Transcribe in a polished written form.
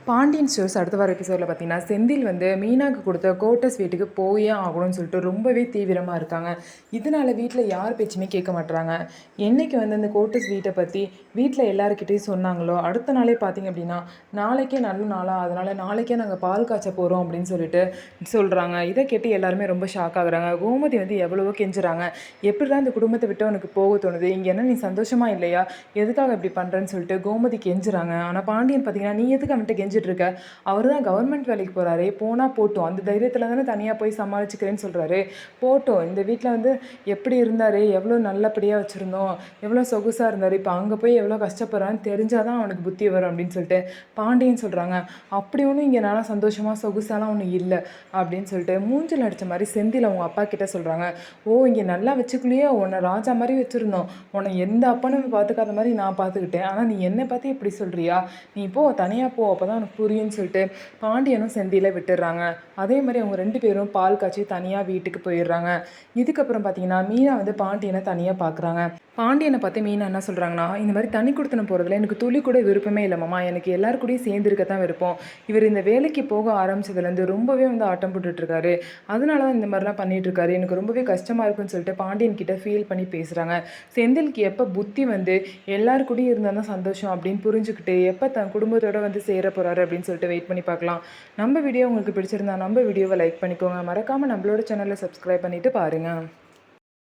Pandian stores அடுத்த வார எபிசோடில் பார்த்தீங்கன்னா செந்தில் வந்து மீனாக்கு கொடுத்த கோட்டஸ் வீட்டுக்கு போயே ஆகணும்னு சொல்லிட்டு ரொம்பவே தீவிரமாக இருக்காங்க. இதனால் வீட்டில் யார் பேச்சுமே கேட்க மாட்டுறாங்க. என்றைக்கு வந்து அந்த கோட்டஸ் வீட்டை பற்றி வீட்டில் எல்லாருக்கிட்டையும் சொன்னாங்களோ அடுத்த நாளே பார்த்தீங்க அப்படின்னா நாளைக்கே நல்ல நாளாக, அதனால் நாளைக்கே நாங்கள் பால் காய்ச்ச போகிறோம் அப்படின்னு சொல்லிட்டு சொல்கிறாங்க. இதை கேட்டு எல்லாருமே ரொம்ப ஷாக் ஆகுறாங்க. கோமதி வந்து எவ்வளவோ கெஞ்சுறாங்க. எப்படிதான் இந்த குடும்பத்தை விட்டு உனக்கு போக தோணுது, இங்கே என்ன நீ சந்தோஷமா இல்லையா, எதுக்காக இப்படி பண்ணுறேன்னு சொல்லிட்டு கோமதி கெஞ்சுறாங்க. ஆனால் பாண்டியன் பார்த்தீங்கன்னா நீ எதுக்கு அவன்கிட்ட கெஞ்சிட்டு இருக்க, அவர் தான் கவர்மெண்ட் வேலைக்கு போகிறாரு, போனால் போட்டும், அந்த தைரியத்தில் தானே தனியாக போய் சமாளிச்சுக்கிறேன்னு சொல்கிறாரு, போட்டும். இந்த வீட்டில் வந்து எப்படி இருந்தார், எவ்வளோ நல்லபடியாக வச்சுருந்தோம், எவ்வளோ சொகுசாக இருந்தார், இப்போ அங்கே போய் எவ்வளோ கஷ்டப்படுறான்னு தெரிஞ்சால் தான் அவனுக்கு புத்தி வரும் அப்படின்னு சொல்லிட்டு பாண்டியன் சொல்கிறாங்க. அப்படி ஒன்றும் இங்கே நல்லா சந்தோஷமாக சொகுசாலாம் ஒன்றும் இல்லை அப்படின்னு சொல்லிட்டு மூஞ்சில் அடித்த மாதிரி செந்தில் அவங்க அப்பா கிட்ட சொல்கிறாங்க. ஓ, இங்கே நல்லா வச்சுக்கலையோ, உன்னை ராஜா மாதிரி வச்சுருந்தோம், உன்னை எந்த அப்பனும் பார்த்துக்காத மாதிரி நான் பார்த்துக்கிட்டேன், ஆனால் நீ என்னை பார்த்து இப்படி சொல்கிறியா, நீ போ தனியாக போ, அப்போ தான் உனக்கு புரியும்னு சொல்லிட்டு பாண்டியனும் செந்தில விட்டுடுறாங்க. அதே மாதிரி அவங்க 2 பேரும் பால் காய்ச்சி தனியாக வீட்டுக்கு போயிடுறாங்க. இதுக்கப்புறம் பார்த்தீங்கன்னா மீனா வந்து பாண்டியனை தனியாக பார்க்குறாங்க. பாண்டியனை பார்த்து மீனா என்ன சொல்கிறாங்கன்னா, இந்த மாதிரி தனி கொடுத்தனம் போகிறதுல எனக்கு துளி கூட விருப்பமே இல்லை மாமா, எனக்கு எல்லாரு கூடயும் சேர்ந்துருக்க தான் விருப்பம், இவர் இந்த வேலைக்கு போக ஆரம்பிச்சதுலேருந்து ரொம்பவே வந்து ஆட்டம் போட்டுட்ருக்காரு, அதனால தான் இந்த மாதிரிலாம் பண்ணிகிட்ருக்காரு, எனக்கு ரொம்பவே கஷ்டமாக இருக்குன்னு சொல்லிட்டு பாண்டியன் கிட்ட ஃபீல் பண்ணி பேசுகிறாங்க. செந்திலுக்கு எப்போ புத்தி வந்து எல்லாரு கூடயும் இருந்தால் தான் சந்தோஷம் அப்படின்னு புரிஞ்சுக்கிட்டு எப்போ தன் குடும்பத்தோடு வந்து சேர போகிறாரு அப்படின்னு சொல்லிட்டு வெயிட் பண்ணி பார்க்கலாம். நம்ம வீடியோ உங்களுக்கு பிடிச்சிருந்தா நம்ம வீடியோவை லைக் பண்ணிக்கோங்க, மறக்காமல் நம்மளோட சேனலை சப்ஸ்கிரைப் பண்ணிவிட்டு பாருங்கள்.